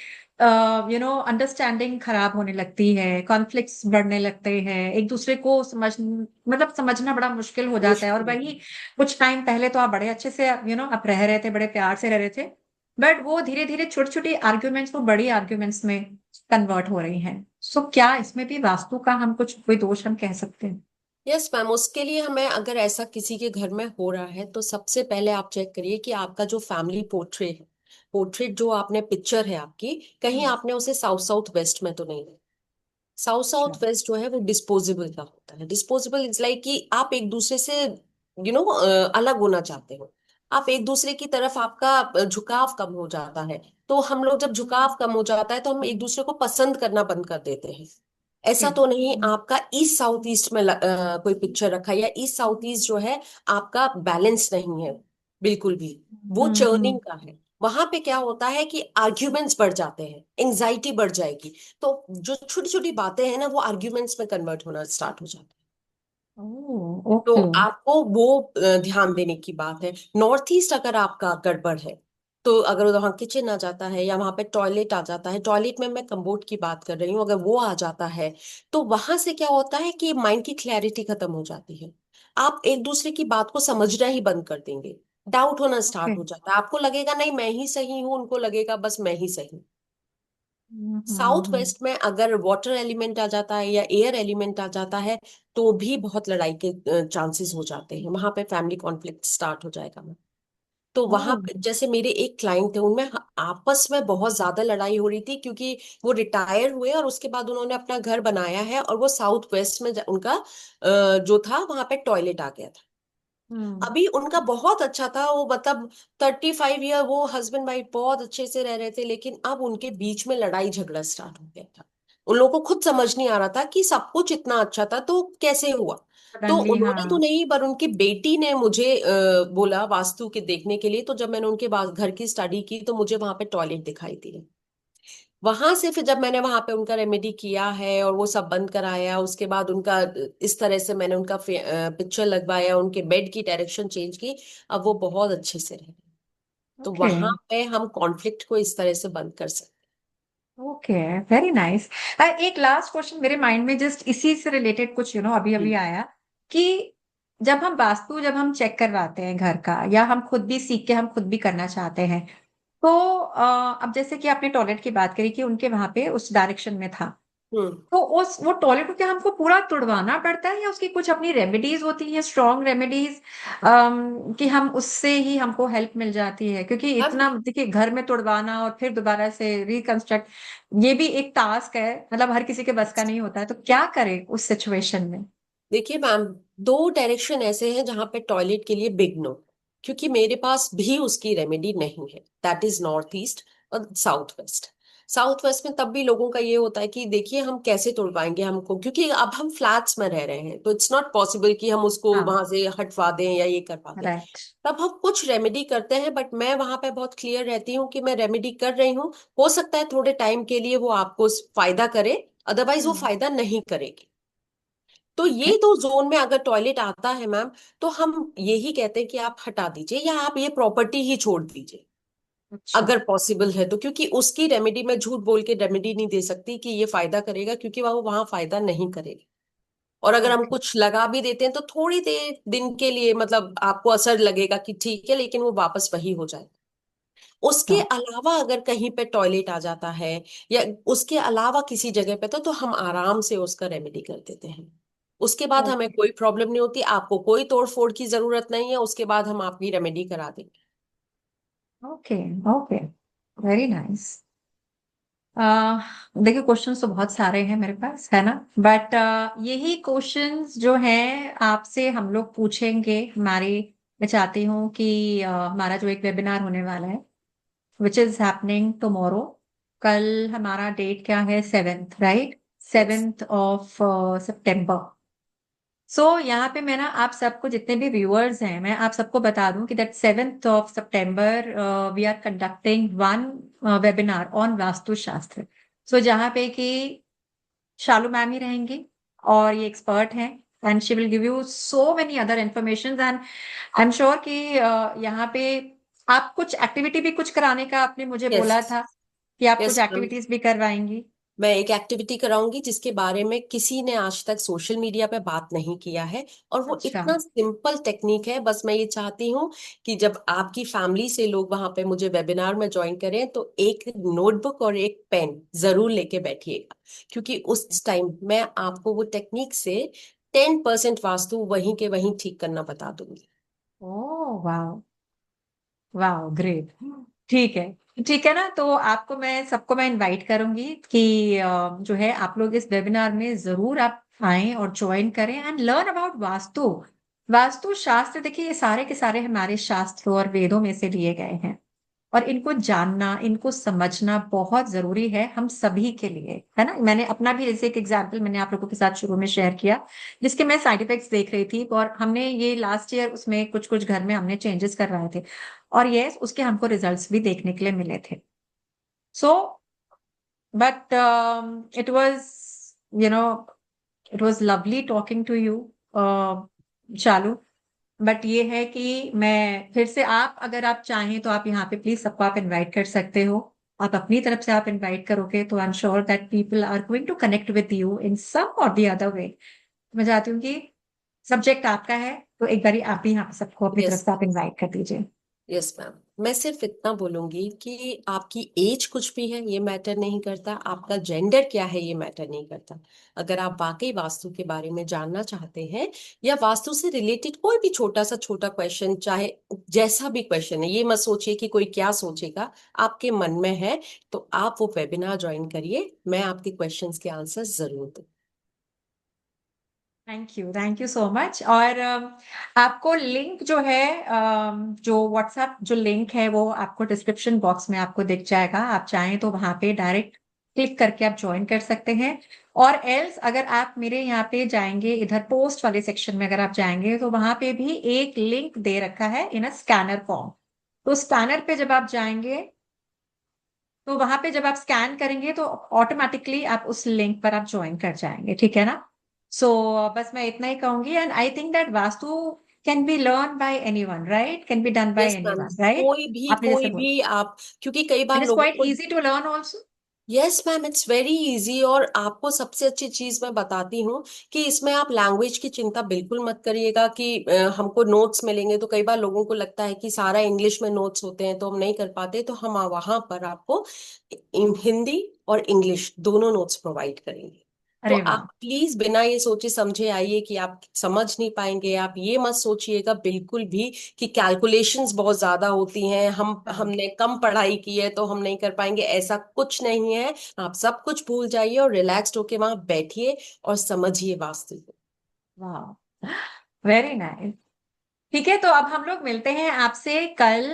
अंडरस्टैंडिंग खराब होने लगती है, कॉन्फ्लिक्ट्स बढ़ने लगते हैं, एक दूसरे को मतलब समझना बड़ा मुश्किल हो जाता है। और मुश्किल वही कुछ टाइम पहले तो आप बड़े अच्छे से आप रह रहे थे, बड़े प्यार से रह रहे थे, बट वो धीरे धीरे छोटी छोटी आर्ग्यूमेंट्स वो बड़ी आर्ग्यूमेंट्स में कन्वर्ट हो रही हैं। सो क्या इसमें भी वास्तु का हम कुछ कोई दोष हम कह सकते हैं? यस मैम, उसके लिए हमें अगर ऐसा किसी के घर में हो रहा है तो सबसे पहले आप चेक करिए कि आपका जो फैमिली पोर्ट्रेट है, पोर्ट्रेट जो आपने पिक्चर है आपकी, कहीं हम्म। आपने उसे साउथ साउथ वेस्ट में तो नहीं। साउथ अच्छा। साउथ वेस्ट जो है वो डिस्पोजेबल का होता है। डिस्पोजेबल इज लाइक कि आप एक दूसरे से अलग होना चाहते हो। आप एक दूसरे की तरफ आपका झुकाव कम हो जाता है। तो हम लोग जब झुकाव कम हो जाता है तो हम एक दूसरे को पसंद करना बंद कर देते हैं। ऐसा ओके। तो नहीं आपका ईस्ट साउथ ईस्ट में कोई पिक्चर रखा है, या ईस्ट साउथ ईस्ट जो है आपका बैलेंस नहीं है बिल्कुल भी। वो हम्म। चर्निंग का है। वहां पे क्या होता है कि आर्ग्यूमेंट्स बढ़ जाते हैं, एंजाइटी बढ़ जाएगी। तो जो छोटी छोटी बातें हैं ना वो आर्ग्यूमेंट्स में कन्वर्ट होना स्टार्ट हो जाता है। ओह, तो ओके। आपको वो ध्यान देने की बात है। नॉर्थ ईस्ट अगर आपका गड़बड़ है, तो अगर वहां किचन आ जाता है या वहां पे टॉयलेट आ जाता है, टॉयलेट में मैं कम्बोर्ड की बात कर रही हूँ, अगर वो आ जाता है, तो वहां से क्या होता है कि माइंड की क्लैरिटी खत्म हो जाती है। आप एक दूसरे की बात को समझना ही बंद कर देंगे। डाउट होना ओके। स्टार्ट हो जाता है। आपको लगेगा नहीं मैं ही सही हूँ, उनको लगेगा बस मैं ही सही हूँ। साउथ हम्म। वेस्ट में अगर वाटर एलिमेंट आ जाता है या एयर एलिमेंट आ जाता है, तो भी बहुत लड़ाई के चांसेस हो जाते हैं। वहां पे फैमिली कॉन्फ्लिक्ट स्टार्ट हो जाएगा। तो वहां ओह। पे जैसे मेरे एक क्लाइंट थे, उनमें आपस में बहुत ज्यादा लड़ाई हो रही थी, क्योंकि वो रिटायर हुए और उसके बाद उन्होंने अपना घर बनाया है, और वो साउथ वेस्ट में उनका जो था वहां पे टॉयलेट आ गया था। हम्म। अभी उनका बहुत अच्छा था, वो मतलब 35 ईयर वो हस्बैंड वाइफ बहुत अच्छे से रह रहे थे, लेकिन अब उनके बीच में लड़ाई झगड़ा स्टार्ट हो गया था। उन लोगों को खुद समझ नहीं आ रहा था कि सब कुछ इतना अच्छा था तो कैसे हुआ। तो सडनली, उन्होंने तो हाँ। नहीं, पर उनकी बेटी ने मुझे बोला वास्तु के देखने के लिए। तो जब मैंने उनके बाद घर की स्टडी की तो मुझे वहां पे टॉयलेट दिखाई दी। वहां से फिर जब मैंने वहां पे उनका रेमेडी किया है और वो सब बंद कराया, उसके बाद उनका इस तरह से मैंने उनका पिक्चर लगवाया, उनके बेड की डायरेक्शन चेंज की, अब वो बहुत अच्छे से रह रहे हैं। तो ओके। वहां पे हम कॉन्फ्लिक्ट को इस तरह से बंद कर सकते ओके, वेरी नाइस। एक लास्ट क्वेश्चन मेरे माइंड में जस्ट इसी से रिलेटेड कुछ अभी हैं। अभी आया कि जब हम चेक करवाते हैं घर का, या हम खुद भी सीख के हम खुद भी करना चाहते हैं, तो अब जैसे कि आपने टॉयलेट की बात करी कि उनके वहां पे उस डायरेक्शन में था, हम्म। तो उस वो टॉयलेट को क्या हमको पूरा तुड़वाना पड़ता है, या उसकी कुछ अपनी रेमेडीज होती हैं, स्ट्रॉन्ग रेमेडीज, कि हम उससे ही हमको हेल्प मिल जाती है? क्योंकि अब इतना देखिए, घर में तुड़वाना और फिर दोबारा से रिकंस्ट्रक्ट, ये भी एक टास्क है, मतलब हर किसी के बस का नहीं होता है, तो क्या करें उस सिचुएशन में? देखिए मैम, दो डायरेक्शन ऐसे हैं जहां पे टॉयलेट के लिए बिग नो, क्योंकि मेरे पास भी उसकी रेमेडी नहीं है। दैट इज नॉर्थ ईस्ट और साउथ वेस्ट। साउथ वेस्ट में तब भी लोगों का ये होता है कि देखिए हम कैसे तोड़वाएंगे हमको, क्योंकि अब हम फ्लैट्स में रह रहे हैं, तो इट्स नॉट पॉसिबल कि हम उसको हाँ, वहां से हटवा दें या ये करवा दें। राइट। तब हम कुछ रेमेडी करते हैं, बट मैं वहां पे बहुत क्लियर रहती हूँ कि मैं रेमेडी कर रही हूँ। हो सकता है थोड़े टाइम के लिए वो आपको फायदा करे, अदरवाइज वो हम्म। फायदा नहीं करेगी। तो ओके। ये दो जोन में अगर टॉयलेट आता है मैम, तो हम यही कहते हैं कि आप हटा दीजिए या आप ये प्रॉपर्टी ही छोड़ दीजिए, अच्छा। अगर पॉसिबल है तो। क्योंकि उसकी रेमेडी में झूठ बोल के रेमेडी नहीं दे सकती कि ये फायदा करेगा, क्योंकि वो वहां फायदा नहीं करेगा। और अगर हम ओके। कुछ लगा भी देते हैं तो थोड़ी देर दिन के लिए, मतलब आपको असर लगेगा कि ठीक है, लेकिन वो वापस वही हो जाए। उसके अच्छा। अलावा अगर कहीं पे टॉयलेट आ जाता है या उसके अलावा किसी जगह पे, तो हम आराम से उसका रेमेडी कर देते हैं। उसके बाद हमें ओके। कोई प्रॉब्लम नहीं होती, आपको कोई तोड़ फोड़ की जरूरत नहीं है, उसके बाद हम आपकी रेमेडी करा देंगे। ओके। Okay, very nice. देखिए, क्वेश्चंस तो बहुत सारे हैं मेरे पास, है ना? बट यही क्वेश्चंस जो हैं आपसे हम लोग पूछेंगे हमारे। मैं चाहती हूँ कि हमारा जो एक वेबिनार होने वाला है, विच इज हैपनिंग टुमारो। कल हमारा डेट क्या है? 7th, right? Yes. 7th of September। सो यहाँ पे मैं ना आप सबको, जितने भी व्यूअर्स हैं, मैं आप सबको बता दूं कि that 7th of September we are conducting one webinar on vastushastra. So जहाँ पे कि शालू मैम ही रहेंगी, और ये एक्सपर्ट हैं, and she will give you so many other information. And I am sure कि यहाँ पे आप कुछ एक्टिविटी भी कुछ कराने का आपने मुझे यस। बोला था, कि आप कुछ यस मैम, एक्टिविटीज भी करवाएंगी। मैं एक एक्टिविटी कराऊंगी जिसके बारे में किसी ने आज तक सोशल मीडिया पे बात नहीं किया है, और वो अच्छा। इतना सिंपल टेक्निक है। बस मैं ये चाहती हूँ कि जब आपकी फैमिली से लोग वहां पे मुझे वेबिनार में ज्वाइन करें, तो एक नोटबुक और एक पेन जरूर लेके बैठिएगा, क्योंकि उस टाइम मैं आपको वो टेक्निक से 10% वास्तु वहीं के वहीं ठीक करना बता दूंगी। ओह वाह। वाह, ग्रेट। ठीक है। ठीक है ना, तो आपको मैं सबको मैं इनवाइट करूंगी कि जो है आप लोग इस वेबिनार में जरूर आप आएं और ज्वाइन करें and learn about vastu. Vastu शास्त्र, देखिए, ये सारे के सारे हमारे शास्त्रों और वेदों में से लिए गए हैं, और इनको जानना, इनको समझना बहुत जरूरी है हम सभी के लिए, है ना? मैंने अपना भी जैसे एक एग्जाम्पल मैंने आप लोगों के साथ शुरू में शेयर किया, जिसके मैं साइड इफेक्ट्स देख रही थी, और हमने ये लास्ट ईयर उसमें कुछ कुछ घर में हमने चेंजेस करवाए थे, और ये उसके हमको रिजल्ट्स भी देखने के लिए मिले थे। So but it was, you know, it was lovely talking to you, Chalu. But ये है कि मैं फिर से, आप अगर आप चाहें तो आप यहाँ पे प्लीज सबको आप इनवाइट कर सकते हो। आप अपनी तरफ से आप इनवाइट करोगे तो I am sure that people are going to connect with you in some और द अदर वे। मैं चाहती हूँ कि सब्जेक्ट आपका है, तो एक बारी आप भी यहाँ पे सबको अपनी तरफ यस। से आप इनवाइट कर दीजिए। यस मैम, मैं सिर्फ इतना बोलूंगी कि आपकी एज कुछ भी है ये मैटर नहीं करता, आपका जेंडर क्या है ये मैटर नहीं करता। अगर आप वाकई वास्तु के बारे में जानना चाहते हैं, या वास्तु से रिलेटेड कोई भी छोटा सा छोटा क्वेश्चन, चाहे जैसा भी क्वेश्चन है, ये मत सोचिए कि कोई क्या सोचेगा, आपके मन में है, तो आप वो वेबिनार ज्वाइन करिए, मैं आपके क्वेश्चंस के आंसर जरूर दूँ। Thank you so much. और आपको लिंक जो है, जो व्हाट्सएप जो लिंक है, वो आपको डिस्क्रिप्शन बॉक्स में आपको दिख जाएगा। आप चाहें तो वहां पे डायरेक्ट क्लिक करके आप ज्वाइन कर सकते हैं। और एल्स अगर आप मेरे यहाँ पे जाएंगे, इधर पोस्ट वाले सेक्शन में अगर आप जाएंगे, तो वहां पे भी एक लिंक दे रखा है इन अ स्कैनर फॉर्म। तो स्कैनर पे जब आप जाएंगे, तो वहां पे जब आप स्कैन करेंगे तो ऑटोमेटिकली आप उस लिंक पर आप ज्वाइन कर जाएंगे, ठीक है ना? सो बस मैं इतना ही कहूंगी, and I think that Vastu can be learn by anyone, right? Can be done by yes ma'am, anyone, right? आपने जैसे कोई बोला, भी आप, क्योंकि कई इट बार इज लोगों क्वाइट को। Easy to learn also. Yes ma'am, it's very easy. और आपको सबसे अच्छी चीज मैं बताती हूँ कि इसमें आप लैंग्वेज की चिंता बिल्कुल मत करिएगा कि हमको नोट्स मिलेंगे। तो कई बार लोगों को लगता है कि सारा इंग्लिश में नोट्स होते हैं तो हम नहीं कर पाते, तो हम वहां पर आपको हिंदी और इंग्लिश दोनों नोट्स प्रोवाइड करेंगे। तो अरे आप वाह। प्लीज बिना ये सोचे समझे आइए कि आप समझ नहीं पाएंगे। आप ये मत सोचिएगा बिल्कुल भी कि कैलकुलेशंस बहुत ज्यादा होती हैं, हाँ। हमने कम पढ़ाई की है तो हम नहीं कर पाएंगे, ऐसा कुछ नहीं है। आप सब कुछ भूल जाइए और रिलैक्स्ड होके वहां बैठिए और समझिए वास्तु को। वाह, वेरी नाइस। ठीक है, तो अब हम लोग मिलते हैं आपसे कल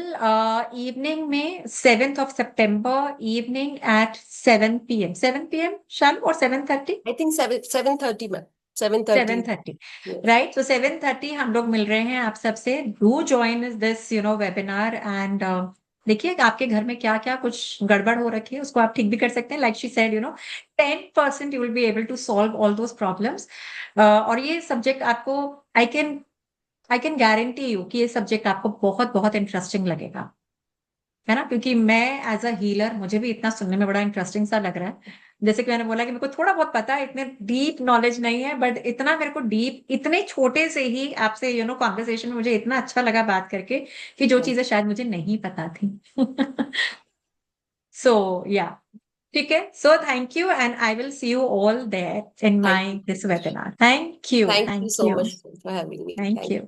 इवनिंग में, 7th of September evening at 7 PM, 7 PM शाम, और 7:30? आई थिंक 7:30 में, 7:30। 7:30, राइट? तो 7:30 हम लोग मिल रहे हैं आप सबसे। Do join this webinar, and देखिए आपके घर में क्या क्या कुछ गड़बड़ हो रखी है उसको आप ठीक भी कर सकते हैं। Like she said, 10% you will be able to solve all those problems. और ये सब्जेक्ट आपको, I can I can guarantee you कि ये सब्जेक्ट आपको बहुत बहुत इंटरेस्टिंग लगेगा, है ना? क्योंकि मैं एज अ हीलर, मुझे भी इतना सुनने में बड़ा इंटरेस्टिंग सा लग रहा है। जैसे कि मैंने बोला कि मेरे को थोड़ा बहुत पता है, इतने डीप नॉलेज नहीं है, बट इतना मेरे को डीप, इतने छोटे से ही आपसे कॉन्वर्सेशन में मुझे इतना अच्छा लगा बात करके, कि जो चीजें शायद मुझे नहीं पता थी। सो या, ठीक है। So thank you, and I will see you all there in thank my you, this webinar. Thank you, thank you thank so you, much for having me. Thank thank you.